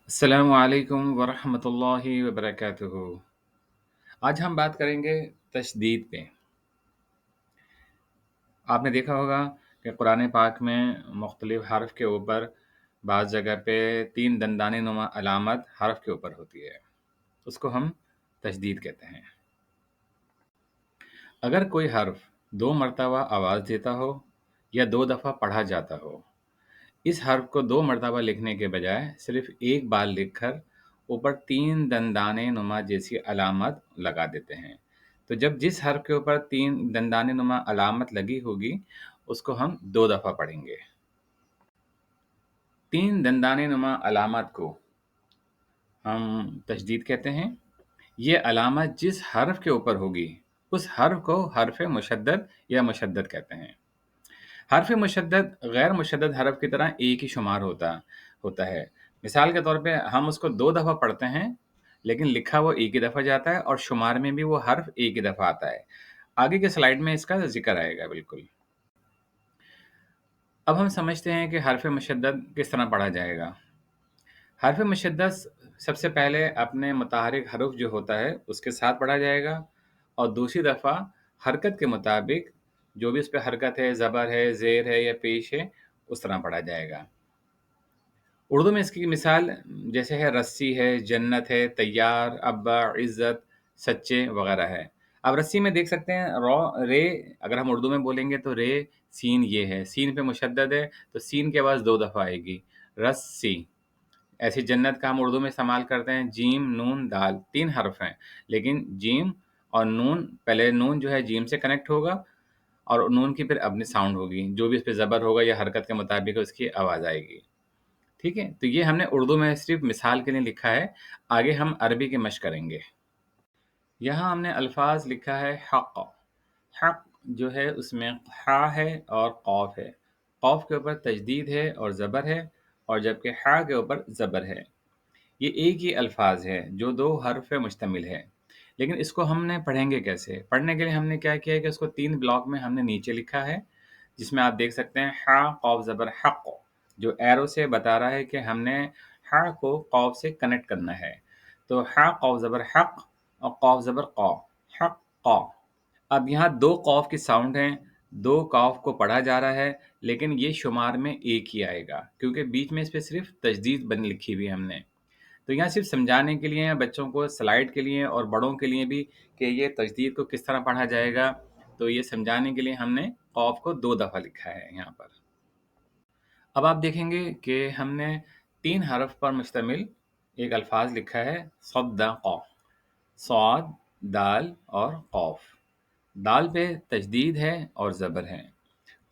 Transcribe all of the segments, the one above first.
अस्सलामु अलैकुम वरहमतुल्लाहि वबरकातुहू। आज हम बात करेंगे तशदीद पे। आपने देखा होगा कि कुरान पाक में मुख्तलिफ़ हर्फ़ के ऊपर बाज़ जगह पे 3 दंदाने नुमा अलामत हर्फ़ के ऊपर होती है। उसको हम तशदीद कहते हैं। अगर कोई हर्फ़ 2 मरतबा आवाज़ देता हो या 2 दफ़ा पढ़ा जाता हो, इस हर्फ़ को 2 मरतबा लिखने के बजाय सिर्फ़ एक बार लिखकर ऊपर 3 दंदाने नुमा जैसी अलामत लगा देते हैं। तो जब जिस हर्फ़ के ऊपर 3 दंदाने नुमा अलामत लगी होगी, उसको हम 2 दफ़ा पढ़ेंगे। 3 दंदाने नुमा अलामत को हम तशदीद कहते हैं। ये अलामत जिस हर्फ़ के ऊपर होगी, उस हर्फ़ को हर्फ़ मुशद्दद या मुशद्दद कहते हैं। हर्फ़ मुशद्दद गैर मुशद्दद हर्फ़ की तरह एक ही शुमार होता है। मिसाल के तौर पे हम उसको 2 दफ़ा पढ़ते हैं, लेकिन लिखा वो एक ही दफ़ा जाता है और शुमार में भी वो हर्फ़ एक ही दफ़ा आता है। आगे के स्लाइड में इसका ज़िक्र आएगा बिल्कुल। अब हम समझते हैं कि हर्फ़ मुशद्दद किस तरह पढ़ा जाएगा। हर्फ़ मुशद्दद सबसे पहले अपने मुतहर्रिक हर्फ़ जो होता है, उसके साथ पढ़ा जाएगा और दूसरी दफ़ा हरकत के मुताबिक जो भी उस पे हरकत है, ज़बर है, ज़ेर है या पेश है, उस तरह पढ़ा जाएगा। उर्दू में इसकी मिसाल जैसे है रस्सी है, जन्नत है, तैयार, अब्बा, इज़्ज़त, सच्चे वग़ैरह है। अब रस्सी में देख सकते हैं रे अगर हम उर्दू में बोलेंगे तो रे, सीन ये है। सीन पे मुशद्दद है तो सीन की आवाज़ 2 दफ़ा आएगी, रस्सी। ऐसे जन्नत का हम उर्दू में इस्तेमाल करते हैं जीम, नून, दाल 3 हर्फ़ हैं, लेकिन जीम और नून पहले नून जो है जीम से कनेक्ट होगा और नून की फिर अपनी साउंड होगी। जो भी इस पे ज़बर होगा या हरकत के मुताबिक उसकी आवाज़ आएगी। ठीक है? तो ये हमने उर्दू में सिर्फ़ मिसाल के लिए लिखा है, आगे हम अरबी की मश्क करेंगे। यहाँ हमने अल्फ़ाज़ लिखा है हक़। हक़ जो है उसमें हा है और क़ाफ़ है। क़ाफ़ के ऊपर तशदीद है और ज़बर है और जबकि हा के ऊपर ज़बर है। ये एक ही अल्फ़ाज़ है जो 2 हर्फ़ पे मुश्तमिल है। लेकिन इसको हमने पढ़ेंगे कैसे? पढ़ने के लिए हमने क्या किया है कि उसको 3 ब्लॉक में हमने नीचे लिखा है, जिसमें आप देख सकते हैं हा, क़ाफ़, ज़बर, हक़। जो एरो से बता रहा है कि हमने हा को क़ाफ़ से कनेक्ट करना है। तो हा, क़ाफ़, ज़बर, हक़ और क़ाफ़, ज़बर, क़ा, हक़, क़ा। अब यहाँ 2 क़ाफ़ की साउंड हैं, 2 क़ाफ़ को पढ़ा जा रहा है, लेकिन ये शुमार में एक ही आएगा, क्योंकि बीच में इस पे सिर्फ़ तजदीद बन लिखी हुई है हमने। तो यहाँ सिर्फ़ समझाने के लिए बच्चों को स्लाइड के लिए और बड़ों के लिए भी कि ये तजदीद को किस तरह पढ़ा जाएगा, तो ये समझाने के लिए हमने क़ाफ़ को 2 दफ़ा लिखा है यहाँ पर। अब आप देखेंगे कि हमने 3 हरफ़ पर मुश्तमिल एक अल्फ़ाज़ लिखा है सद्दक़। स्वाद, दाल और क़ाफ़। दाल पे तशदीद है और ज़बर है।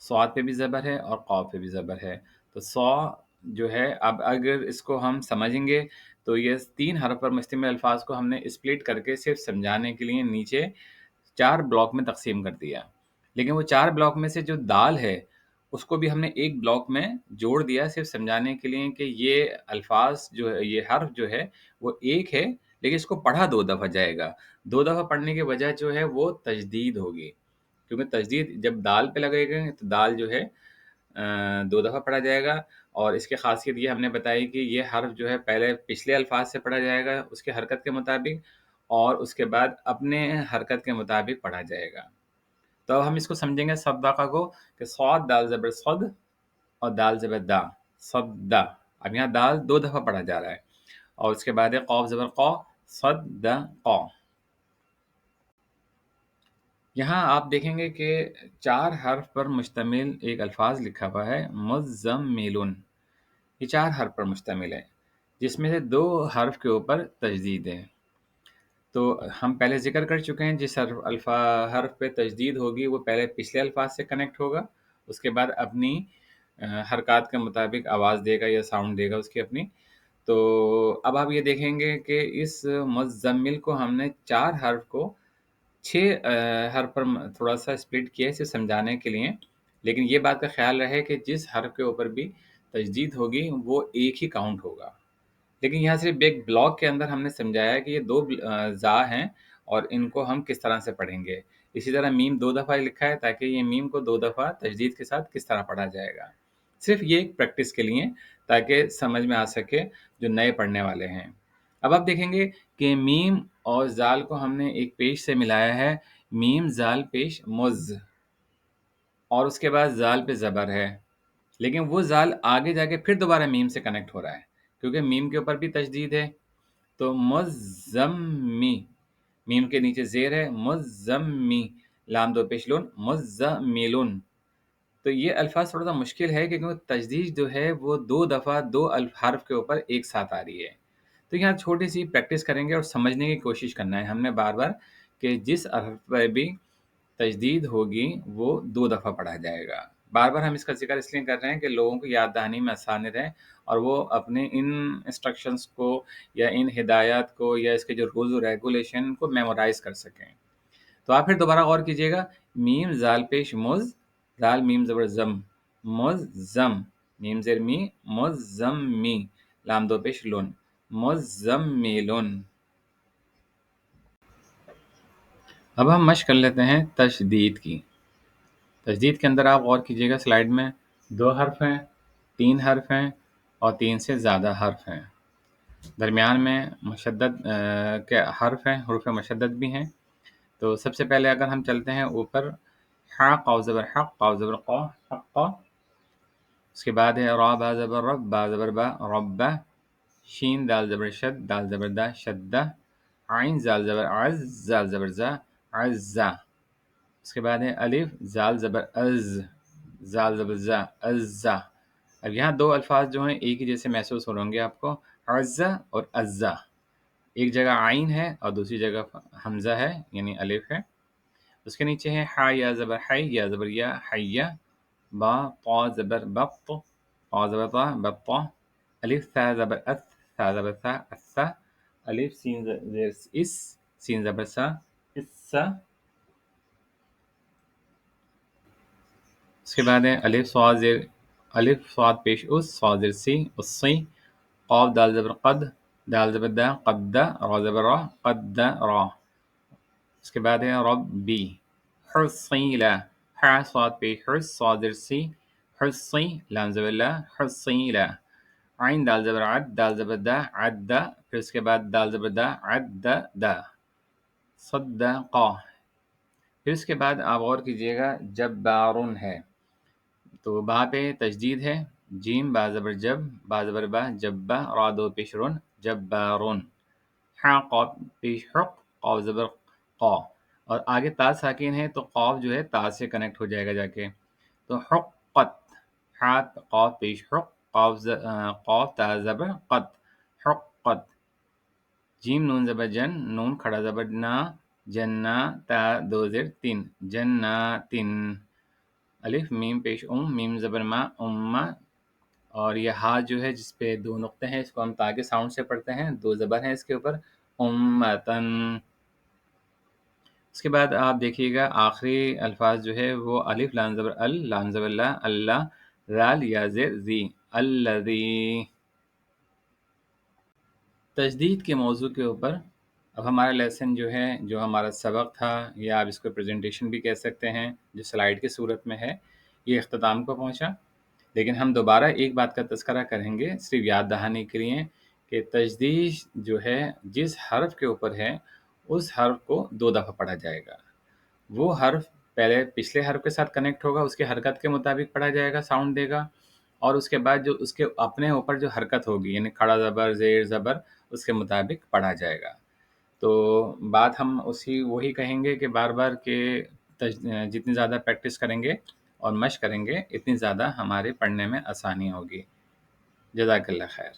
स्वाद पे भी ज़बर है और क़ाफ़ पे भी ज़बर है। तो सौ जो है अब अगर इसको हम समझेंगे तो ये 3 हरफ़ पर मुश्तमिल अल्फ़ाज़ को हमने स्प्लिट करके सिर्फ़ समझाने के लिए नीचे 4 ब्लॉक में तक़सीम कर दिया। लेकिन वो 4 ब्लॉक में से जो दाल है, उसको भी हमने एक ब्लॉक में जोड़ दिया सिर्फ़ समझाने के लिए कि ये अल्फ़ाज़ जो है, ये हर्फ़ जो है, वो एक है, लेकिन इसको पढ़ा 2 दफ़ा जाएगा। 2 दफ़ा पढ़ने की वजह जो है वो तजदीद होगी, क्योंकि तजदीद जब दाल पे लगेगा तो दाल जो है 2 दफ़ा पढ़ा जाएगा और इसकी ख़ासियत ये हमने बताई कि ये हर्फ़ जो है पहले पिछले अल्फ़ाज़ से पढ़ा जाएगा उसके हरकत के मुताबिक और उसके बाद अपने हरकत के मुताबिक पढ़ा जाएगा। तो अब हम इसको समझेंगे सद्दाक़ा को कि सॉद दाल ज़बर सद और दाल ज़बर दा, सद्दा। अब यहाँ दाल 2 दफ़ा पढ़ा जा रहा है और उसके बाद है क़ाफ़ ज़बर क़ा, सद्दक़ा। यहाँ आप देखेंगे कि 4 हर्फ़ पर मुश्तमिल एक अल्फ़ाज़ लिखा हुआ है मुज़्ज़म्मिलुन। ये 4 हर्फ़ पर मुश्तमिल है, जिसमें से 2 हर्फ़ के ऊपर तजदीद है। तो हम पहले ज़िक्र कर चुके हैं जिस हर्फ़ पे तजदीद होगी वो पहले पिछले अल्फ़ाज़ से कनेक्ट होगा, उसके बाद अपनी हरकत के मुताबिक आवाज़ देगा या साउंड देगा उसकी अपनी। तो अब आप ये देखेंगे कि इस मुज़्ज़म्मिल को हमने 4 हर्फ़ को 6 हर्फ़ पर थोड़ा-सा स्प्लिट किया है इसे समझाने के लिए। लेकिन ये बात का ख़्याल रहे कि जिस हर्फ़ के ऊपर भी तजदीद होगी वो एक ही काउंट होगा। लेकिन यहाँ सिर्फ़ एक ब्लॉक के अंदर हमने समझाया कि ये 2 ज़ा हैं और इनको हम किस तरह से पढ़ेंगे। इसी तरह मीम 2 दफ़ा लिखा है ताकि ये मीम को 2 दफ़ा तजदीद के साथ किस तरह पढ़ा जाएगा। صرف یہ ایک پریکٹس کے لیے تاکہ سمجھ میں آ سکے جو نئے پڑھنے والے ہیں۔ اب آپ دیکھیں گے کہ میم اور زال کو ہم نے ایک پیش سے ملایا ہے، میم زال پیش مز، اور اس کے بعد زال پہ زبر ہے، لیکن وہ زال آگے جا کے پھر دوبارہ میم سے کنیکٹ ہو رہا ہے کیونکہ میم کے اوپر بھی تشدید ہے، تو مزمی، میم کے نیچے زیر ہے، مزمی، لام دو پیش لون، مزملون۔ تو یہ الفاظ تھوڑا سا مشکل ہے کیونکہ تجدید جو ہے وہ دو دفعہ دو حرف کے اوپر ایک ساتھ آ رہی ہے۔ تو یہاں چھوٹی سی پریکٹس کریں گے اور سمجھنے کی کوشش کرنا ہے ہم نے بار بار کہ جس حرف پہ بھی تجدید ہوگی وہ دو دفعہ پڑھا جائے گا۔ بار بار ہم اس کا ذکر اس لیے کر رہے ہیں کہ لوگوں کو یاد دہانی میں آسانی رہے اور وہ اپنے ان انسٹرکشنز کو یا ان ہدایات کو یا اس کے جو رولز و ریگولیشن کو میمورائز کر سکیں۔ تو آپ پھر دوبارہ غور کیجئے گا، میم زال پیش مز، زال میم زبر زم، مزم، میم زیر می، مزمی، لام دو پیش لون، مزملون۔ اب ہم مشق کر لیتے ہیں تشدید کی۔ تشدید کے اندر آپ غور کیجئے گا، سلائیڈ میں 2 حرف ہیں، 3 حرف ہیں اور 3 سے زیادہ حرف ہیں، درمیان میں مشدد کے حرف ہیں، حروف مشدد بھی ہیں۔ تو سب سے پہلے اگر ہم چلتے ہیں اوپر، حا قاف زبر حق، قاف زبر قا، حقا، اس کے بعد ہے را با زبر رب، با زبر با، ربا، شین دال زبر شد، دال زبر دا، شدہ، عین زال زبر عز، زال زبر زا، عزا، اس کے بعد ہے الف زال زبر از، زال زبر زا، عزا۔ اب یہاں 2 الفاظ جو ہیں ایک ہی جیسے محسوس ہو رہیں گے آپ کو، عزا اور عزا، ایک جگہ عین ہے اور دوسری جگہ حمزہ ہے یعنی الف ہے۔ اس کے نیچے ہے حا یا زبر حی، یا زبر یا، حیا، با طا زبر بط، طا زبر طا، بطا، الف ثا زبر اث، ثا زبر ثا، اثا، الف سین زبر اس، سین زبر سا، اسا، اس کے بعد ہے الف صاد زیر، الف صاد پیش اس، صاد زیر سی، اسی، قاف دال زبر قد، دال زبر دا، قد، را زبر را، قد را، اس کے بعد ہے ربی، حصیلا، حا صاد پیش حس، صاد زیر سی، حصی، لام زبر لا، حصیلا، عین دال زبر عد، دال زبر دا، عد، پھر اس کے بعد دال زبر دا، عد دا، صدقا۔ پھر اس کے بعد آپ غور کیجئے گا، جبارن ہے تو با پہ تجدید ہے، جیم با زبر جب، با زبر با، جبا، را دو پیش رن، جبارن، حا قاف پیش حق، قاف زبر قا، اور آگے تا ساکن ہے تو قاف جو ہے تا سے کنیکٹ ہو جائے گا جا کے، تو حقت، حا قاف پیش حق، قاف تا زبر قد، حقت، جیم نون زبر جن، نون کھڑا زبر نا، جنا، تا دو زیر تین، جناتن، الف میم پیش میم زبر ما، امہ، اور یہ ہا جو ہے جس پہ 2 نقطے ہیں اس کو ہم تا کے ساؤنڈ سے پڑھتے ہیں، 2 زبر ہیں اس کے اوپر، امتن۔ اس کے بعد آپ دیکھیے گا آخری الفاظ جو ہے وہ الف لام زبر ال، لام زبر لا، اللہ، زال یا زیر زی، الذی۔ تجدید کے موضوع کے اوپر اب ہمارا لیسن جو ہے، جو ہمارا سبق تھا، یا آپ اس کو پریزنٹیشن بھی کہہ سکتے ہیں جو سلائیڈ کی صورت میں ہے، یہ اختتام کو پہنچا، لیکن ہم دوبارہ ایک بات کا تذکرہ کریں گے صرف یاد دہانی کے لیے کہ تجدید جو ہے جس حرف کے اوپر ہے اس حرف کو 2 دفعہ پڑھا جائے گا۔ وہ حرف پہلے پچھلے حرف کے ساتھ کنیکٹ ہوگا، اس کی حرکت کے مطابق پڑھا جائے گا، ساؤنڈ دے گا، اور اس کے بعد جو اس کے اپنے اوپر جو حرکت ہوگی یعنی کھڑا زبر زیر زبر اس کے مطابق پڑھا جائے گا۔ تو بات ہم وہی کہیں گے کہ بار بار کہ جتنی زیادہ پریکٹس کریں گے اور مشق کریں گے اتنی زیادہ ہمارے پڑھنے میں آسانی ہوگی۔ جزاک اللہ خیر۔